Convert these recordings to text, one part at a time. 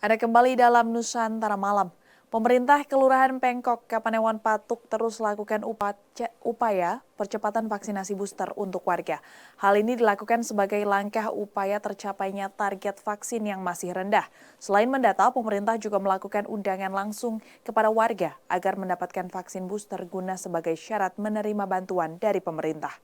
Ada kembali dalam Nusantara Malam. Pemerintah Kelurahan Pengkok, Kapanewon Patuk terus lakukan upaya percepatan vaksinasi booster untuk warga. Hal ini dilakukan sebagai langkah upaya tercapainya target vaksin yang masih rendah. Selain mendata, pemerintah juga melakukan undangan langsung kepada warga agar mendapatkan vaksin booster guna sebagai syarat menerima bantuan dari pemerintah.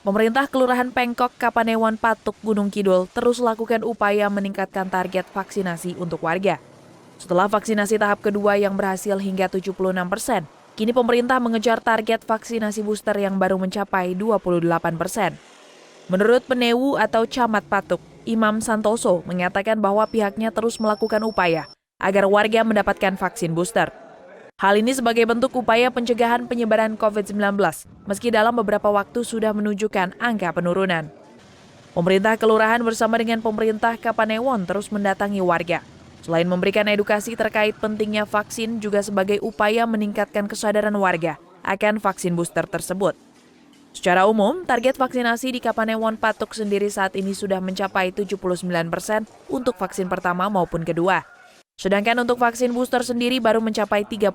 Pemerintah Kelurahan Pengkok, Kapanewon Patuk, Gunung Kidul terus lakukan upaya meningkatkan target vaksinasi untuk warga. Setelah vaksinasi tahap kedua yang berhasil hingga 76%, kini pemerintah mengejar target vaksinasi booster yang baru mencapai 28%. Menurut Penewu atau Camat Patuk, Imam Santoso mengatakan bahwa pihaknya terus melakukan upaya agar warga mendapatkan vaksin booster. Hal ini sebagai bentuk upaya pencegahan penyebaran COVID-19, meski dalam beberapa waktu sudah menunjukkan angka penurunan. Pemerintah kelurahan bersama dengan pemerintah Kapanewon terus mendatangi warga. Selain memberikan edukasi terkait pentingnya vaksin, juga sebagai upaya meningkatkan kesadaran warga akan vaksin booster tersebut. Secara umum, target vaksinasi di Kapanewon Patuk sendiri saat ini sudah mencapai 79% untuk vaksin pertama maupun kedua. Sedangkan untuk vaksin booster sendiri baru mencapai 30,5.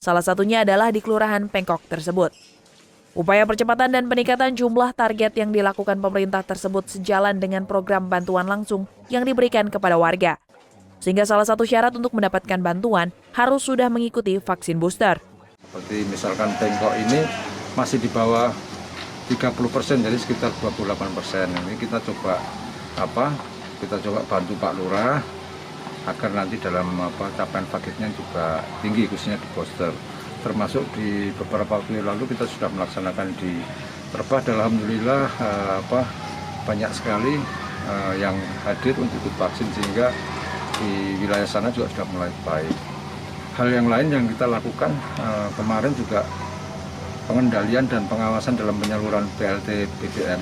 Salah satunya adalah di Kelurahan Pengkok tersebut. Upaya percepatan dan peningkatan jumlah target yang dilakukan pemerintah tersebut sejalan dengan program bantuan langsung yang diberikan kepada warga. Sehingga salah satu syarat untuk mendapatkan bantuan harus sudah mengikuti vaksin booster. Seperti misalkan Pengkok ini masih di bawah 30%, jadi sekitar 28%. Ini kita coba bantu Pak Lurah agar nanti dalam capaian vaksinnya juga tinggi, khususnya di booster. Termasuk di beberapa waktu lalu kita sudah melaksanakan di Terbah, dan alhamdulillah banyak sekali yang hadir untuk ikut vaksin, sehingga di wilayah sana juga sudah mulai baik. Hal yang lain yang kita lakukan kemarin juga pengendalian dan pengawasan dalam penyaluran BLT BBM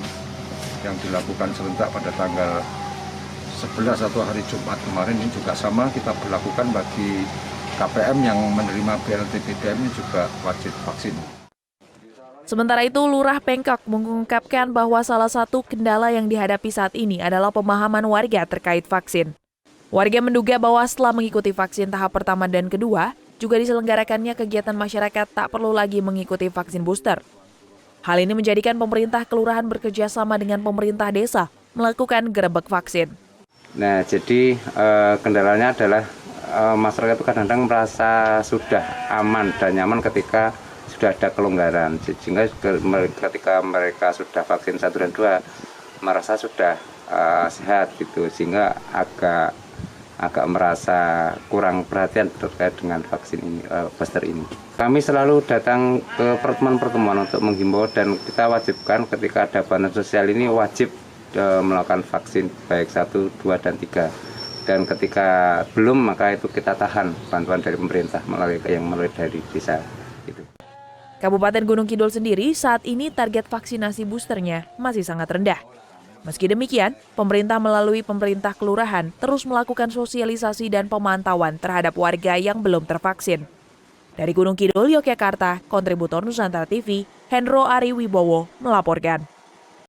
yang dilakukan serentak pada tanggal 11 atau hari Jumat kemarin. Ini juga sama kita berlakukan bagi KPM yang menerima BLT BBM ini juga wajib vaksin. Sementara itu, Lurah Pengkok mengungkapkan bahwa salah satu kendala yang dihadapi saat ini adalah pemahaman warga terkait vaksin. Warga menduga bahwa setelah mengikuti vaksin tahap pertama dan kedua, juga diselenggarakannya kegiatan masyarakat tak perlu lagi mengikuti vaksin booster. Hal ini menjadikan pemerintah kelurahan bekerja sama dengan pemerintah desa melakukan gerebek vaksin. Nah, jadi kendalanya adalah masyarakat itu kadang-kadang merasa sudah aman dan nyaman ketika sudah ada kelonggaran. Sehingga ketika mereka sudah vaksin 1 dan 2 merasa sudah sehat gitu, sehingga agak merasa kurang perhatian terkait dengan vaksin ini, booster ini. Kami selalu datang ke pertemuan-pertemuan untuk menghimbau, dan kita wajibkan ketika ada bantuan sosial ini wajib melakukan vaksin baik 1, 2, dan 3. Dan ketika belum, maka itu kita tahan bantuan dari pemerintah melalui dari desa. Gitu. Kabupaten Gunung Kidul sendiri saat ini target vaksinasi boosternya masih sangat rendah. Meski demikian, pemerintah melalui pemerintah kelurahan terus melakukan sosialisasi dan pemantauan terhadap warga yang belum tervaksin. Dari Gunung Kidul, Yogyakarta, kontributor Nusantara TV, Hendro Ari Wibowo melaporkan.